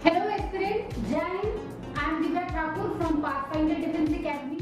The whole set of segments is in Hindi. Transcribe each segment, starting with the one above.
Hello aspirant, Jai Hind. I am Divya Thakur from Pathfinder Defense Academy.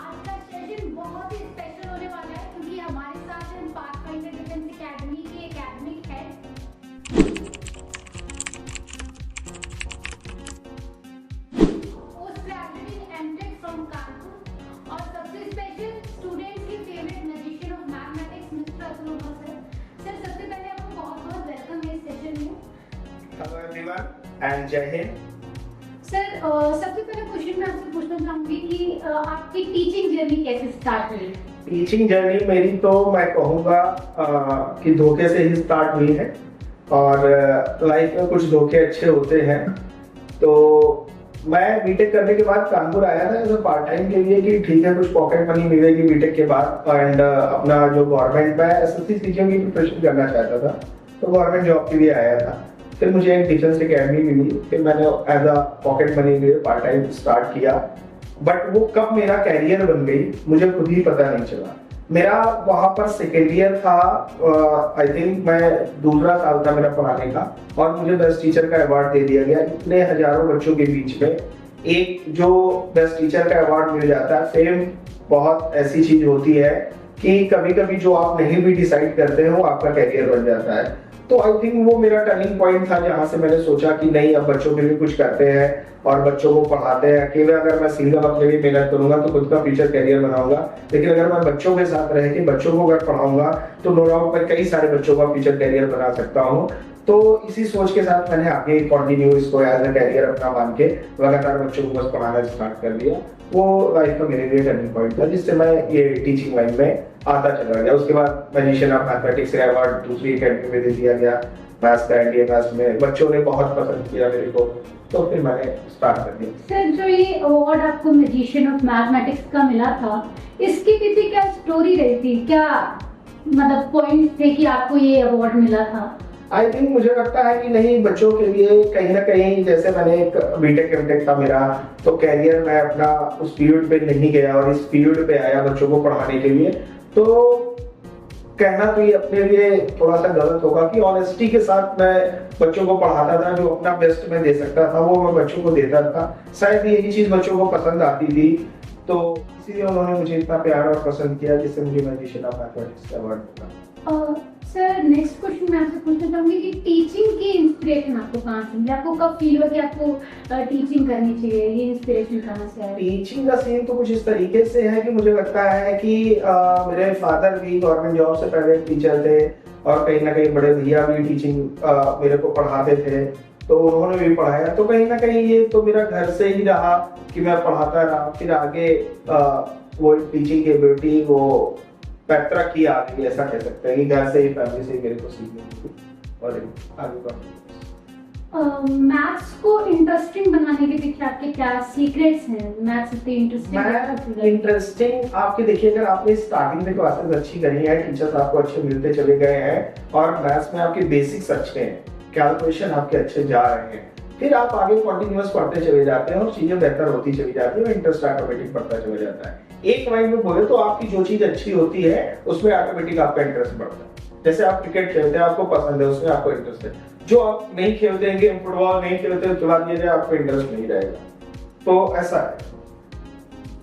आज का सेशन बहुत ही स्पेशल होने वाला है क्योंकि हमारे साथ हैं पाथफाइंडर डिफेंस एकेडमी के academic head post graduate MTech from Kanpur और सबसे स्पेशल स्टूडेंट्स की favourite magician of mathematics mister Atul sir. Sir सबसे पहले आपको बहुत-बहुत वेलकम है इस सेशन में। हेलो एवरीवन एंड जय हिंद। सर सबसे पहले क्वेश्चन मैं आपसे पूछना चाहूंगी कि आपकी टीचिंग जर्नी कैसे स्टार्ट हुई? टीचिंग जर्नी मेरी तो मैं कहूँगा कि धोखे से ही स्टार्ट हुई है और लाइफ में कुछ धोखे अच्छे होते हैं। तो मैं बीटेक करने के बाद कानपुर आया था एज पार्ट टाइम के लिए कि ठीक है कुछ पॉकेट मनी मिलेगी बीटेक के बाद एंड अपना जो गवर्नमेंट में एसएससी सीजीएल की प्रिपरेशन करना चाहता था तो गवर्नमेंट जॉब के लिए आया था। फिर मुझे एक डिफेंस एकेडमी मिली, फिर मैंने एज अ पॉकेट मनी के लिए पार्ट टाइम स्टार्ट किया। बट वो कब मेरा कैरियर बन गई मुझे खुद ही पता नहीं चला। मेरा वहां पर सेकेंड ईयर था, आई थिंक मैं दूसरा साल था मेरा पढ़ाने का और मुझे बेस्ट टीचर का अवार्ड दे दिया गया। इतने हजारों बच्चों के बीच में एक जो बेस्ट टीचर का अवार्ड मिल जाता है, फेम बहुत ऐसी चीज होती है कि कभी कभी जो आप नहीं भी डिसाइड करते हैं वो आपका कैरियर बन जाता है। तो आई थिंक वो मेरा टर्निंग पॉइंट था जहां से मैंने सोचा कि नहीं अब बच्चों के लिए कुछ करते हैं और बच्चों को पढ़ाते हैं। अकेले अगर मैं सिंगल अपने लिए मेहनत करूंगा तो खुद का फ्यूचर कैरियर बनाऊंगा, लेकिन अगर मैं बच्चों के साथ रह के बच्चों को अगर पढ़ाऊंगा तो नो डाउट मैं कई सारे बच्चों का फ्यूचर कैरियर बना सकता हूँ। तो इसी सोच के साथ मैंने आगे कंटिन्यू इसको एज अ कैरियर अपना मान के लगातार बच्चों को बस पढ़ाना स्टार्ट कर लिया। वो लाइफ का मेरे लिए टर्निंग पॉइंट था जिससे मैं ये टीचिंग लाइन में आता चला गया। उसके बाद मैजिशियन ऑफ मैथमेटिक्स का अवार्ड दूसरी एकेडमी में दे दिया गया। मैथ्स का इंडियन मैथ्स में बच्चों ने बहुत पसंद किया मेरे को, तो फिर मैंने स्टार्ट कर दिया। सर जो ये अवार्ड आपको मैजिशियन ऑफ मैथमेटिक्स का मिला था, इसके पीछे क्या स्टोरी रही थी? क्या मतलब पॉइंट थे कि आपको ये अवार्ड मिला था? आई थिंक मुझे लगता है कि नहीं, बच्चों के लिए कहीं ना कहीं, जैसे मैंने एक बीटेक एमटेक था मेरा, तो कैरियर मैं अपना उस पीरियड पे नहीं गया और इस पीरियड पे आया बच्चों को पढ़ाने के लिए। तो कहना तो ये अपने लिए थोड़ा सा गलत होगा कि ऑनेस्टी के साथ मैं बच्चों को पढ़ाता था, जो अपना बेस्ट मैं दे सकता था वो मैं बच्चों को देता था। शायद यही चीज बच्चों को पसंद आती थी, तो इसीलिए उन्होंने मुझे इतना प्यार और पसंद किया जिससे मुझे मैजिशियन ऑफ मैथमेटिक्स का अवार्ड मिला। सर नेक्स्ट क्वेश्चन मैं आपसे पूछना चाहूंगी कि टीचिंग की इंस्पिरेशन आपको कहाँ से मिली? आपको कब फील हुआ कि आपको टीचिंग करनी चाहिए? ये इंस्पिरेशन कहाँ से आया? टीचिंग का सीन तो कुछ इस तरीके से है कि मुझे लगता है कि मेरे फादर भी गवर्नमेंट जॉब से पहले टीचर थे और कहीं ना कहीं बड़े भैया भी टीचिंग मेरे को पढ़ाते थे, तो उन्होंने भी पढ़ाया। तो कहीं ना कहीं ये तो मेरा घर से ही रहा कि मैं पढ़ाता रहा। फिर आगे वो टीचिंग की एबिलिटी वो पैतरा की आ गई, ऐसा कह सकते हैं कि घर से ही, फैमिली से ही मेरे को सीखने मिली और आगे बढ़। मैथ्स को इंटरेस्टिंग बनाने के पीछे आपके क्या सीक्रेट्स हैं? मैथ्स इतनी इंटरेस्टिंग आपके देखिए, अगर आपने स्टार्टिंग में क्लासेस अच्छी करी है, टीचर्स आपको अच्छे मिलते चले गए हैं और मैथ्स में आपके बेसिक्स अच्छे हैं, कैलकुलेशन आपके अच्छे जा रहे हैं, फिर आप आगे कंटिन्यूअस पढ़ते चले जाते हैं और चीजें बेहतर होती चली जाती है और इंटरेस्ट ऑटोमेटिक बढ़ता चला जाता है। एक माइंड में बोले तो आपकी जो चीज अच्छी होती है उसमें ऑटोमेटिक आपका इंटरेस्ट बढ़ता है। जैसे आप क्रिकेट खेलते हैं, आपको पसंद है, उसमें आपको इंटरेस्ट है। जो आप नहीं खेलते हैं, गेम फुटबॉल नहीं खेलते, उसके बाद ये आपको इंटरेस्ट नहीं रहेगा। तो ऐसा है।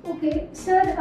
ओके सर,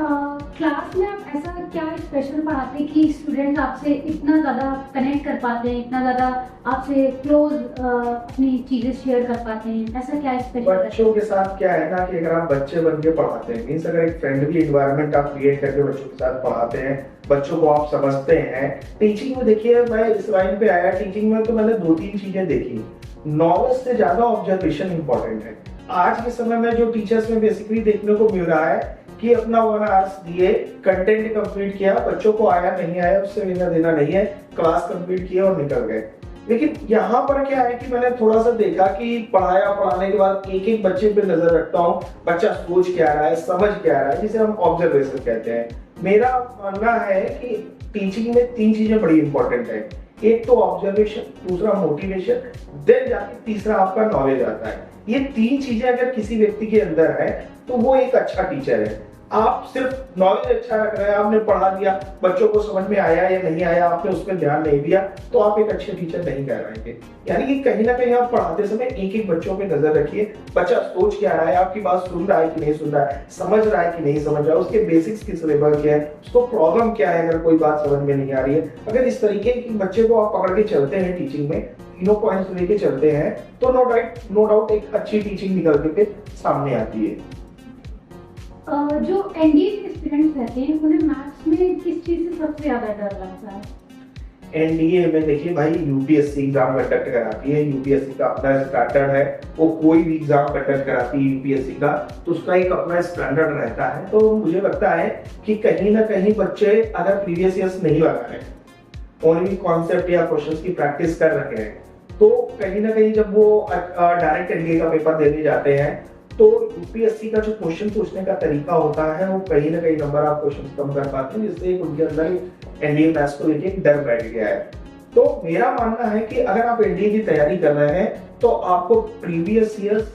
क्लास में आप ऐसा क्या स्पेशल पढ़ाते हैं कि स्टूडेंट्स आपसे इतना ज़्यादा कनेक्ट कर पाते हैं, इतना ज़्यादा आपसे क्लोज अपनी चीज़ें शेयर कर पाते हैं? ऐसा क्या स्पेशल? बच्चों के साथ क्या है ना कि अगर आप बच्चे बन के पढ़ाते हैं, मीन्स अगर एक फ्रेंडली इन्वायरमेंट आप क्रिएट करके बच्चों के साथ पढ़ाते हैं, बच्चों को आप समझते हैं। टीचिंग में देखिए, मैं इस लाइन पे आया टीचिंग में तो मैंने 2-3 चीजें देखी। नॉलेज से ज्यादा ऑब्जर्वेशन इंपॉर्टेंट है। आज के समय में जो टीचर्स में बेसिकली देखने को मिल रहा है कि अपना 1 आवर्स दिए, कंटेंट कंप्लीट किया, बच्चों को आया नहीं आया उससे लेना देना नहीं है, क्लास कंप्लीट किया और निकल गए। लेकिन यहाँ पर क्या है कि मैंने थोड़ा सा देखा कि पढ़ाने के बाद एक एक बच्चे पे नजर रखता हूँ, बच्चा सोच क्या रहा है, समझ क्या रहा है, जिसे हम ऑब्जर्वेशन कहते हैं। मेरा मानना है कि टीचिंग में 3 चीजें बड़ी इंपॉर्टेंट है। एक तो ऑब्जर्वेशन, दूसरा मोटिवेशन, देन जाके तीसरा आपका नॉलेज आता है। ये 3 चीजें अगर किसी व्यक्ति के अंदर है तो वो एक अच्छा टीचर है। आप सिर्फ नॉलेज अच्छा रख रहे हैं, आपने पढ़ा दिया, बच्चों को समझ में आया या नहीं आया, आपने उस पर ध्यान नहीं दिया, तो आप एक अच्छे टीचर नहीं कह रहेंगे। यानी कि कहीं ना कहीं आप पढ़ाते समय एक एक बच्चों पे नजर रखिए, बच्चा सोच क्या रहा है, आपकी बात सुन रहा है कि नहीं सुन रहा है, समझ रहा है कि नहीं समझ रहा है, उसके बेसिक्स किस लेवल के हैं, उसको प्रॉब्लम क्या है अगर कोई बात समझ में नहीं आ रही है। अगर इस तरीके की बच्चे को आप पकड़ के चलते हैं टीचिंग में, तीनों पॉइंट्स लेके चलते हैं, तो नो डाउट एक अच्छी टीचिंग निकल के सामने आती है। जो एनडीए के स्टूडेंट्स रहते हैं उन्हें मैथ्स में किस चीज से सबसे ज्यादा डर लगता है? एनडीए में देखिए भाई, यूपीएससी एग्जाम कंडक्ट कराती है, यूपीएससी का अपना स्टैंडर्ड है, वो कोई भी एग्जाम कंडक्ट कराती है यूपीएससी का, तो उसका एक अपना स्टैंडर्ड रहता है। तो मुझे लगता है कि कहीं ना कहीं बच्चे अगर प्रीवियस ईयर्स नहीं लगा रहे, ओनली कॉन्सेप्ट या क्वेश्चंस की प्रैक्टिस कर रहे हैं, तो कहीं ना कहीं जब वो डायरेक्ट एनडीए का पेपर देने जाते हैं, तो यूपीएससी का जो क्वेश्चन पूछने का तरीका होता है, वो कहीं ना कहीं नंबर ऑफ क्वेश्चन कम कर पाते हैं, जिससे उनके अंदर एनडीए मैथ्स को लेके डर बैठ गया है। तो मेरा मानना है कि अगर आप एनडीए की तैयारी कर रहे हैं, तो आपको प्रीवियस ईयर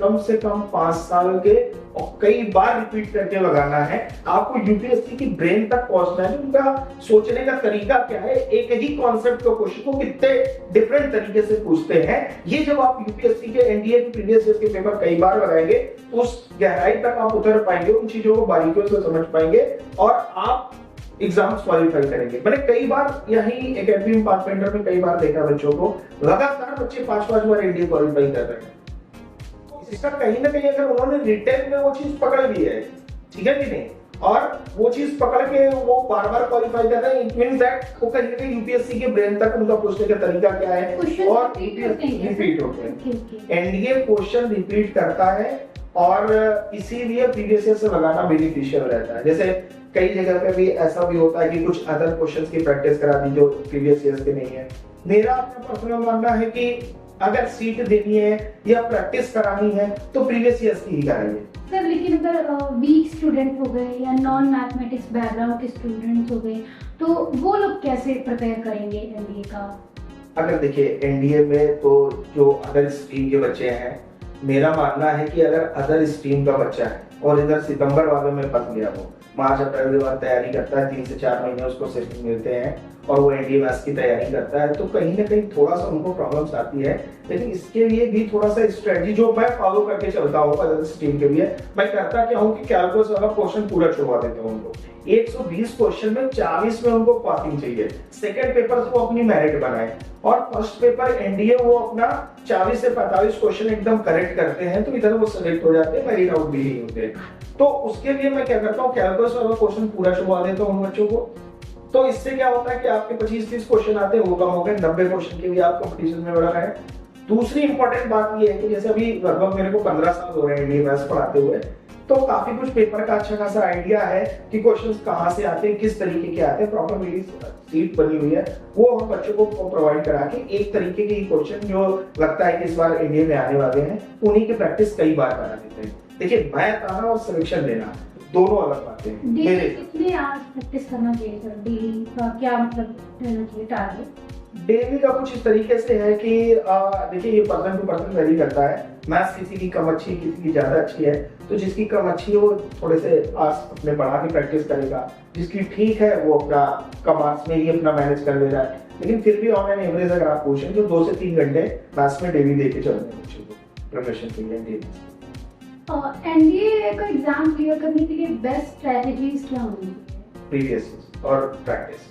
कम से कम 5 साल के और कई बार रिपीट करके लगाना है। आपको यूपीएससी की ब्रेन तक पहुंचना है, उनका सोचने का तरीका क्या है, एक ही कॉन्सेप्ट को क्वेश्चन को कितने डिफरेंट तरीके से पूछते हैं। ये जब आप यूपीएससी के एनडीए के प्रीवियस ईयर के पेपर कई बार लगाएंगे, तो उस गहराई तक आप उतर पाएंगे, उन चीजों को बारीकियों से समझ पाएंगे और आप एग्जाम्स क्वालिफाई करेंगे। मैंने कई बार यही एकेडमी में पाथफाइंडर में कई बार देखा बच्चों को, लगातार बच्चे 5-5 बार एनडीए क्वालिफाई कर रहे हैं। इसका कहीं ना कहीं अगर उन्होंने रिटेन में वो चीज पकड़ ली है, ठीक है कि नहीं, और वो चीज पकड़ के वो बार बार क्वालिफाई कर रहे हैं, इट मींस दैट वो कहीं ना कहीं यूपीएससी के ब्रेन तक उनका पूछने का तरीका क्या है और रिपीट होते हैं। एनडीए क्वेश्चन रिपीट करता है और इसीलिए प्रीवियस ईयर से लगाना बेनिफिशियल रहता है। जैसे कई जगह पे भी ऐसा भी होता है कि कुछ अदर क्वेश्चंस की प्रैक्टिस करा दी जो प्रीवियस ईयर्स के नहीं है। मेरा अपना पर्सनल मानना है कि अगर सीट देनी है या प्रैक्टिस करानी है तो प्रीवियस ईयर्स की ही कराइए। सर लेकिन अगर वीक स्टूडेंट हो गए या नॉन मैथमेटिक्स बैकग्राउंड के स्टूडेंट्स हो गए, तो वो लोग कैसे प्रिपेयर करेंगे एनडीए का? अगर देखिए एनडीए में तो जो अदर स्ट्रीम के बच्चे हैं, मेरा मानना है कि अगर अदर स्ट्रीम का बच्चा है और इधर सितंबर वालों में फंस गया, वो मार्च अप्रैल के बाद तैयारी करता है, 3 से 4 महीने उसको सेशन मिलते हैं और वो एनडीए मैथ्स की तैयारी करता है, तो कहीं ना कहीं थोड़ा सा उनको प्रॉब्लम्स आती है। लेकिन इसके लिए भी थोड़ा सा स्ट्रेटजी जो मैं फॉलो करके चलता हूँ अदर स्ट्रीम के लिए, मैं करता क्या हूँ कि कैलकुलस वाला क्वेश्चन पूरा छुड़वा देता हूँ उनको। 120 क्वेश्चन में 40 में उनको पासिंग चाहिए, सेकंड पेपर वो अपनी मेरिट बनाए और फर्स्ट पेपर एनडीए वो अपना 40 से 45 क्वेश्चन एकदम करेक्ट करते हैं, तो इधर वो सेलेक्ट हो जाते हैं, मेरिट आउट भी नहीं होते। तो उसके लिए मैं क्या करता हूँ, कैलकुलस वाला क्वेश्चन पूरा छुड़वा देता हूँ बच्चों को। तो इससे क्या होता है कि आपके 25-30 क्वेश्चन आते हैं, वो कम हो गए, 90 क्वेश्चन के लिए आप कंपटीशन में बढ़ रहे हैं। दूसरी इंपॉर्टेंट बात ये है कि जैसे अभी लगभग मेरे को 15 साल हो रहे हैं एनडीए मैथ्स पढ़ाते हुए, तो काफी कुछ पेपर का अच्छा खासा आइडिया है कि क्वेश्चंस कहाँ से आते हैं, किस तरीके के आते हैं। प्रॉपर मेरी सीट बनी हुई है, वो हम बच्चों को प्रोवाइड करा के एक तरीके के क्वेश्चन जो लगता है कि इस बार एनडीए में आने वाले हैं, उन्हीं की प्रैक्टिस कई बार करा देते हैं। देखिए मैथ आना और सिलेक्शन देना दोनों अलग बातें हैं। डेली कितने आवर्स प्रैक्टिस करना चाहिए सर? डेली का क्या मतलब रहना चाहिए टारगेट? डेली का कुछ इस तरीके से है कि देखिए ये पर्सन टू पर्सन वेरी करता है। मैथ्स किसी की कम अच्छी, किसी की ज्यादा अच्छी है, तो जिसकी कम अच्छी है वो थोड़े से आर्ट्स अपने बढ़ा के प्रैक्टिस करेगा, जिसकी ठीक है वो अपना कम आर्ट्स में ही अपना मैनेज कर ले रहा है। लेकिन फिर भी ऑन एन एवरेज अगर आप पूछें तो 2 से 3 घंटे मैथ्स में डेली देके चलते हैं बच्चों को प्रिपरेशन के लिए। एनडीए का एग्जाम क्लियर करने के लिए बेस्ट स्ट्रेटजीज क्या होंगी? प्रीवियस और प्रैक्टिस।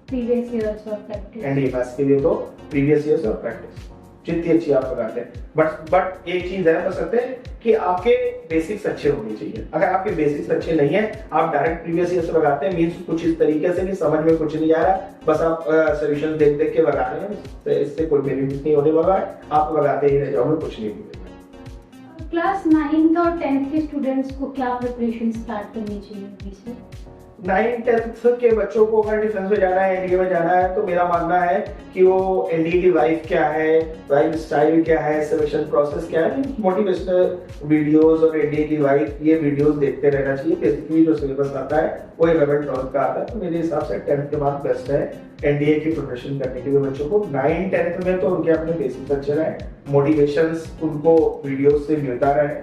प्रीवियस ईयर्स और प्रैक्टिस। एनडीए मैथ्स के लिए तो प्रीवियस ईयर्स और प्रैक्टिस जितनी अच्छी आप लगाते हैं। बट एक चीज है बसते कि आपके बेसिक्स अच्छे होने चाहिए। अगर आपके बेसिक्स अच्छे नहीं है, आप डायरेक्ट प्रीवियस ईयर से लगाते हैं, मींस कुछ इस तरीके से कि समझ में कुछ नहीं आ रहा, बस आप सॉल्यूशन देख देख के लगा रहे हैं, तो इससे कोई बेनिफिट नहीं होने वाला है, आप लगाते ही रह जाओगे, कुछ नहीं मिलेगा। क्लास 9th और 10th के स्टूडेंट्स को क्या प्रिपरेशन स्टार्ट करनी चाहिए अभी से? 9th-10th के बच्चों को अगर डिफेंस में जाना है, एनडीए में जाना है, तो मेरा मानना है कि वो एनडीए की लाइफ क्या है, लाइफ स्टाइल क्या है, सिलेक्शन प्रोसेस क्या है, मोटिवेशनल वीडियोस और एनडीए की लाइफ, ये वीडियोस देखते रहना चाहिए। बेसिकली जो सिलेबस आता है वो 11th-12th का आता है, तो मेरे हिसाब से 10th के बाद बेस्ट है एनडीए की प्रिपरेशन करने के लिए बच्चों को। 9th-10th में तो उनके अपने बेसिक्स अच्छे रहे, मोटिवेशंस उनको वीडियोस से मिलता रहे,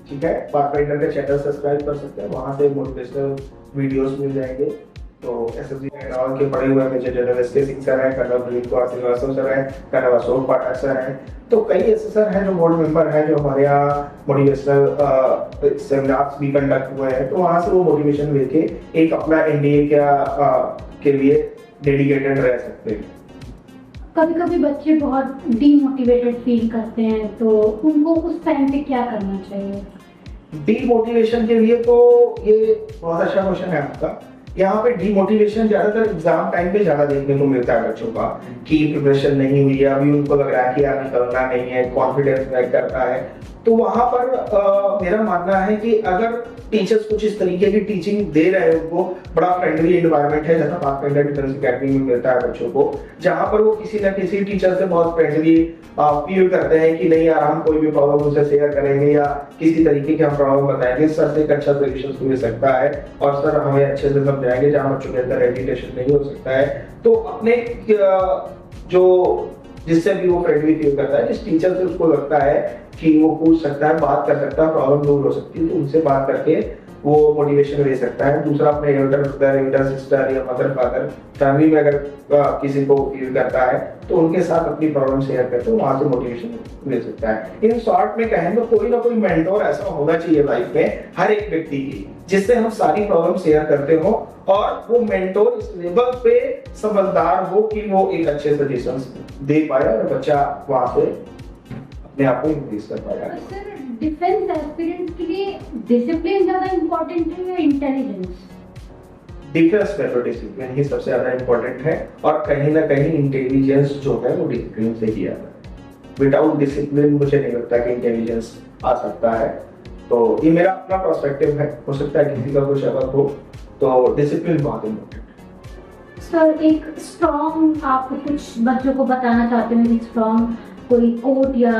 ठीक है, पाथफाइंडर का चैनल सब्सक्राइब कर सकते हैं, वहां से मोटिवेशनल वीडियोस मिल जाएंगे। तो एसएसजी एंड ऑल के पढ़े हुए major general SK Singh sir हैं, कर्नल प्रदीप कुमार श्रीवास्तव सर हैं, कर्नल अशोक पाठक सर हैं। तो कई ऐसे सर हैं जो बोर्ड मेंबर हैं, जो हमारे यहाँ मोटिवेशनल सेमिनार्स भी कंडक्ट हुए हैं। तो वहां से वो मोटिवेशन लेके एक अपना एनडीए के लिए डेडिकेटेड रह सकते हैं। कभी कभी बच्चे बहुत डीमोटिवेटेड फील करते हैं, तो उनको उस टाइम पे क्या करना चाहिए? डीमोटिवेशन के लिए तो ये बहुत अच्छा क्वेश्चन है आपका। यहाँ पे डीमोटिवेशन ज्यादातर एग्जाम टाइम पे ज्यादा देखने को मिलता है बच्चों का, कि प्रिपरेशन नहीं हुई है, अभी उनको लग रहा है कि यार निकलना नहीं है, कॉन्फिडेंस ब्रेक करता है। तो वहां पर मेरा मानना है कि अगर टीचर्स कुछ इस तरीके की टीचिंग दे रहे हैं, उनको बड़ा फ्रेंडली एनवायरनमेंट है जैसा पाथफाइंडर डिफेंस एकेडमी में मिलता है बच्चों को, जहां पर वो किसी ना किसी टीचर से बहुत फ्रेंडली फील करते हैं कि नहीं यार हम कोई भी प्रॉब्लम उनसे शेयर करेंगे या किसी तरीके की हम प्रॉब्लम बताएंगे, सर से एक अच्छा सोल्यूशन मिल सकता है और सर हमें अच्छे से समझाएंगे, जहां बच्चों के अंदर एजिटेशन नहीं हो सकता है। तो अपने जो जिससे भी वो फ्रेंडली फील करता है, जिस टीचर से उसको लगता है कि वो पूछ सकता है, बात कर सकता है, प्रॉब्लम दूर हो सकती है, तो उनसे बात करके वो मोटिवेशन ले सकता है। दूसरा अपने एल्डर ब्रदर, एल्डर सिस्टर या मदर फादर फैमिली में अगर किसी को फील करता है तो उनके साथ अपनी प्रॉब्लम शेयर करके वहां से मोटिवेशन ले सकता है। इन शॉर्ट में कहें तो कोई ना कोई मेंटोर ऐसा होना चाहिए लाइफ में हर एक व्यक्ति की, जिससे हम सारी प्रॉब्लम शेयर करते हो और वो मेंटोर इस लेवल पे समझदार हो कि वो एक अच्छे सजेशंस दे पाए और बच्चा वहां से अपने आप को इंक्रीज कर पाएगा। सर, डिफेंस एस्पिरेंट्स के लिए डिसिप्लिन ज्यादा इम्पोर्टेंट है या इंटेलिजेंस? डिफेंस में तो डिसिप्लिन ही सबसे ज्यादा इम्पोर्टेंट है और कहीं ना कहीं इंटेलिजेंस जो है वो डिसिप्लिन से ही आता है। विदाउट डिसिप्लिन मुझे नहीं लगता कि इंटेलिजेंस आ सकता है। तो ये मेरा अपना पर्सपेक्टिव है, हो सकता है किसी का कुछ अलग हो। तो डिसिप्लिन बहुत इम्पोर्टेंट है। सर, एक स्ट्रॉन्ग आप कुछ बच्चों को बताना चाहते हैं, एक स्ट्रॉन्ग कोई कोट या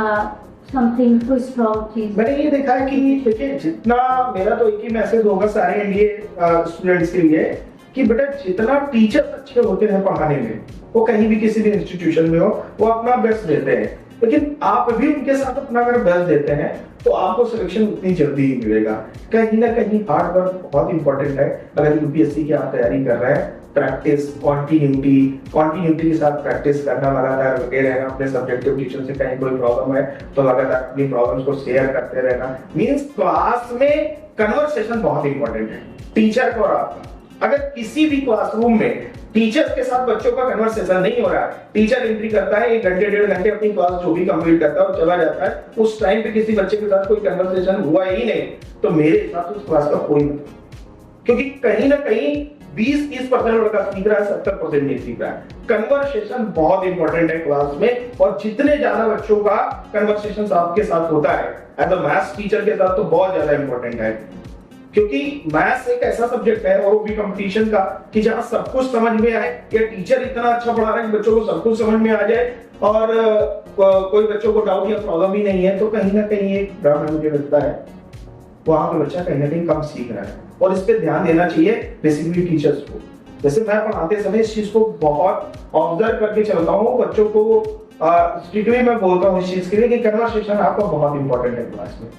समथिंग, कोई स्ट्रॉन्ग चीज? मैंने ये देखा है कि देखिए, जितना मेरा तो एक ही मैसेज होगा सारे एनडीए स्टूडेंट्स के लिए कि बेटा जितना टीचर्स अच्छे होते हैं पढ़ाने में, वो कहीं भी किसी भी इंस्टीट्यूशन में हो, वो अपना बेस्ट देते हैं, लेकिन आप भी उनके साथ अपना अगर बेस्ट देते हैं तो आपको सिलेक्शन उतनी जल्दी ही मिलेगा। कहीं ना कहीं हार्ड वर्क बहुत इंपॉर्टेंट है। अगर यूपीएससी की आप तैयारी कर रहे हैं, प्रैक्टिस, कॉन्टिन्यूटी के साथ प्रैक्टिस करना, लगातार लगे रहना, अपने सब्जेक्टिव टीचर से कहीं कोई प्रॉब्लम है तो लगातार अपनी प्रॉब्लम्स को शेयर करते रहना। मींस क्लास में कन्वर्सेशन बहुत इंपॉर्टेंट है टीचर को और आपका। अगर किसी भी क्लासरूम में टीचर के साथ बच्चों का कन्वर्सेशन नहीं हो रहा है, टीचर एंट्री करता है 1 घंटे 1.5 घंटे अपनी क्लास जो भी कंप्लीट करता है और चला जाता है, उस टाइम पे किसी बच्चे के साथ कोई कन्वर्सेशन हुआ ही नहीं, तो मेरे हिसाब से उस क्लास का कोई मतलब, क्योंकि कहीं ना कहीं 20-30% लड़का सीख रहा है, 70% नहीं सीख रहा है। कन्वर्सेशन बहुत इंपॉर्टेंट है क्लास में, और जितने ज्यादा बच्चों का कन्वर्सेशन आपके साथ होता है एज अ मैथ्स टीचर के साथ, तो बहुत ज्यादा इंपॉर्टेंट है। क्योंकि मैथ्स एक ऐसा सब्जेक्ट है और वो भी कंपटीशन का, कि जहां सब कुछ समझ में आए, या टीचर इतना अच्छा पढ़ा रहे हैं बच्चों को सब कुछ समझ में आ जाए और कोई बच्चों को डाउट या प्रॉब्लम ही नहीं है, तो कहीं ना कहीं एक ड्रामा मुझे लगता है वहां पे बच्चा कहीं ना कहीं कम सीख रहा है। और इस पे ध्यान देना चाहिए बेसिकली टीचर्स को। जैसे मैं पढ़ाते समय इस चीज को बहुत ऑब्जर्व करके चलता हूँ, बच्चों को स्ट्रिक्टली मैं बोलता हूँ इस चीज के लिए कि कन्वर्सेशन आपका बहुत इंपॉर्टेंट है क्लास में।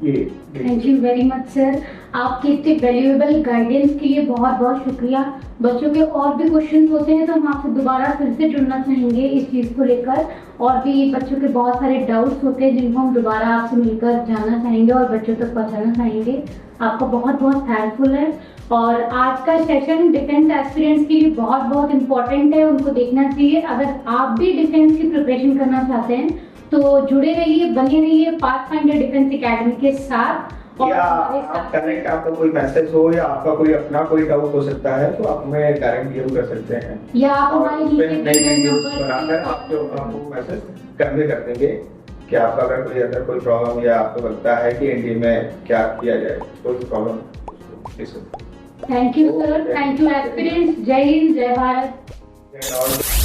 Thank you very much sir, आपके इतने वैल्यूएबल गाइडेंस के लिए बहुत बहुत शुक्रिया। बच्चों के और भी क्वेश्चन होते हैं तो हम आपसे दोबारा फिर से जुड़ना चाहेंगे इस चीज़ को लेकर, और भी बच्चों के बहुत सारे डाउट्स होते हैं जिनको हम दोबारा आपसे मिलकर जानना चाहेंगे और बच्चों तक पहुंचाना चाहेंगे। आपका बहुत बहुत थैंकफुल है। और आज का सेशन डिफेंस एस्पिरेंट्स के लिए बहुत बहुत इम्पोर्टेंट है, उनको देखना चाहिए। अगर आप भी डिफेंस की प्रिपरेशन करना चाहते हैं तो जुड़े रहिए, बने रहिए पाथफाइंडर डिफेंस एकेडमी के साथ। और डायरेक्ट आपका कोई मैसेज हो या आपका कोई अपना कोई डाउट हो सकता है तो आप हमें डायरेक्ट डीएम कर सकते हैं, या आप हमारे बनाकर आपको मैसेज करने कर देंगे कि आपका अगर कोई अगर कोई प्रॉब्लम या आपको लगता है कि एनडीए में क्या किया जाए, कोई problem. Thank you sir, thank you aspirants. जय हिंद, जय भारत।